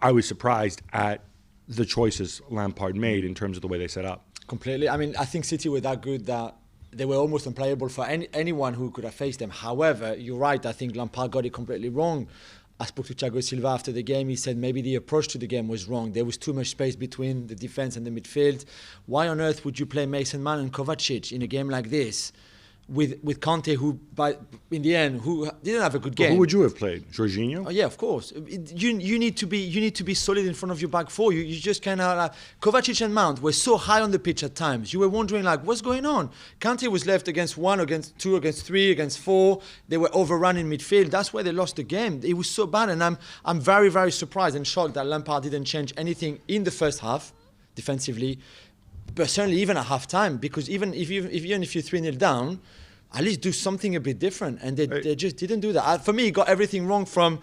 I was surprised at the choices Lampard made in terms of the way they set up. Completely. I mean, I think City were that good that they were almost unplayable for anyone who could have faced them. However, you're right. I think Lampard got it completely wrong. I spoke to Thiago Silva after the game. He said maybe the approach to the game was wrong. There was too much space between the defence and the midfield. Why on earth would you play Mason Mount and Kovacic in a game like this with Conte, who in the end who didn't have a good game? Who would you have played? Jorginho? Oh, yeah, of course. You need to be solid in front of your back four. You just cannot. Kovacic and Mount were so high on the pitch at times. You were wondering what's going on. Conte was left against 1, against 2, against 3, against 4. They were overrun in midfield. That's where they lost the game. It was so bad, and I'm very, very surprised and shocked that Lampard didn't change anything in the first half defensively, but certainly even at half time, because even if you're 3-0 down, at least do something a bit different. And they just didn't do that. For me, he got everything wrong from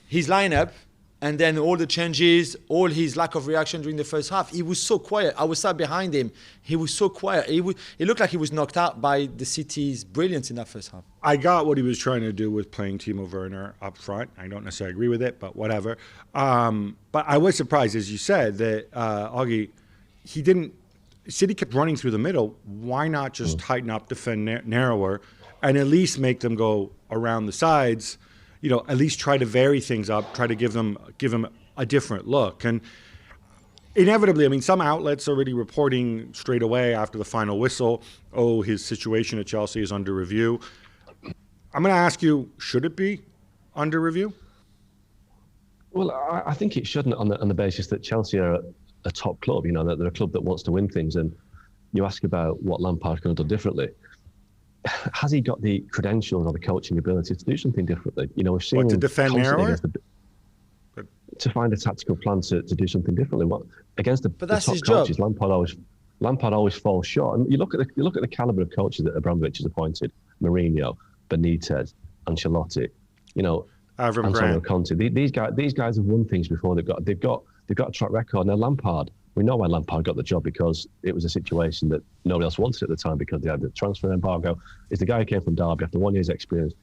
his lineup, and then all the changes, all his lack of reaction during the first half. He was so quiet. I was sat behind him. He was so quiet. It looked like he was knocked out by the City's brilliance in that first half. I got what he was trying to do with playing Timo Werner up front. I don't necessarily agree with it, but whatever. But I was surprised, as you said, that Augie, he didn't. City kept running through the middle. Why not just tighten up, defend narrower, and at least make them go around the sides? At least try to vary things up, try to give them a different look. And inevitably, I mean, some outlets are already reporting straight away after the final whistle, his situation at Chelsea is under review. I'm going to ask you, should it be under review? Well, I think it shouldn't on the basis that Chelsea are a top club. That they're a club that wants to win things. And you ask about what Lampard could have done differently. Has he got the credentials or the coaching ability to do something differently? We've seen to defend narrower? To find a tactical plan to do something differently. Against the that's top his coaches, job. Lampard always falls short. And you look at the caliber of coaches that Abramovich has appointed: Mourinho, Benitez, Ancelotti. Antonio Conte. These guys have won things before. They've got a track record. Now Lampard, we know why Lampard got the job, because it was a situation that nobody else wanted at the time because they had the transfer embargo. It's the guy who came from Derby after 1 year's experience.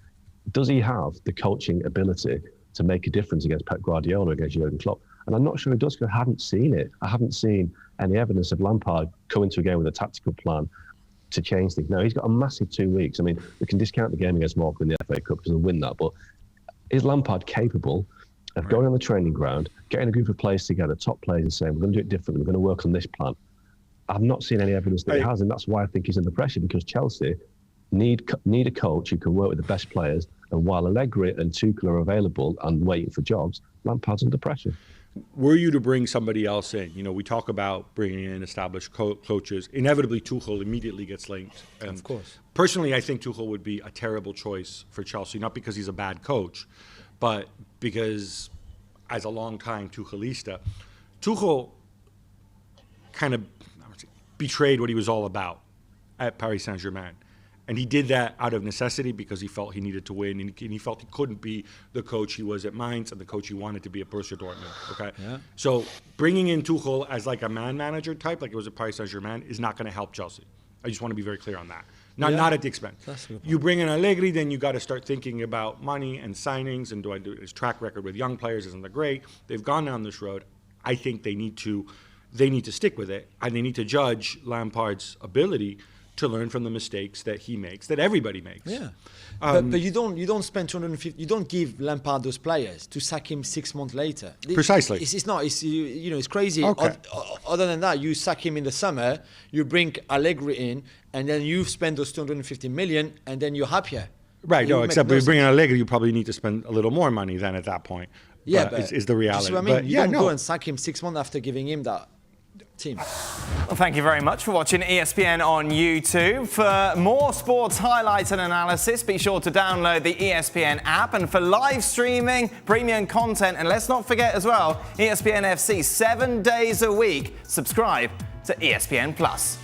Does he have the coaching ability to make a difference against Pep Guardiola, against Jurgen Klopp? And I'm not sure he does, because I haven't seen it. I haven't seen any evidence of Lampard coming to a game with a tactical plan to change things. Now, he's got a massive 2 weeks. I mean, we can discount the game against Monaco in the FA Cup because he'll win that, but is Lampard capable of going on the training ground, getting a group of players together, top players, and saying, we're going to do it differently, we're going to work on this plan? I've not seen any evidence that he has, and that's why I think he's under pressure, because Chelsea need a coach who can work with the best players, and while Allegri and Tuchel are available and waiting for jobs, Lampard's under pressure. Were you to bring somebody else in, we talk about bringing in established coaches, inevitably Tuchel immediately gets linked. And of course. Personally, I think Tuchel would be a terrible choice for Chelsea, not because he's a bad coach, but because as a long-time Tuchelista, Tuchel kind of betrayed what he was all about at Paris Saint-Germain. And he did that out of necessity because he felt he needed to win, and he felt he couldn't be the coach he was at Mainz and the coach he wanted to be at Borussia Dortmund. Okay, yeah. So bringing in Tuchel as like a man-manager type, like it was at Paris Saint-Germain, is not going to help Chelsea. I just want to be very clear on that. Not at the expense. You bring in Allegri, then you got to start thinking about money and signings, and do I do his track record with young players? Isn't that great? They've gone down this road. I think they need to stick with it, and they need to judge Lampard's ability to learn from the mistakes that he makes, that everybody makes. Yeah, but you don't spend 250. You don't give Lampard those players to sack him 6 months later. Precisely. It's not. It's crazy. Okay. Other than that, you sack him in the summer. You bring Allegri in, and then you spend those 250 million, and then you're happier. Right. No, except if you bring in Allegri, you probably need to spend a little more money than at that point. Yeah, but is the reality. See what I mean? You don't go and sack him 6 months after giving him that team. Well, thank you very much for watching ESPN on YouTube. For more sports highlights and analysis, be sure to download the ESPN app. And for live streaming, premium content, and let's not forget as well, ESPN FC 7 days a week. Subscribe to ESPN Plus.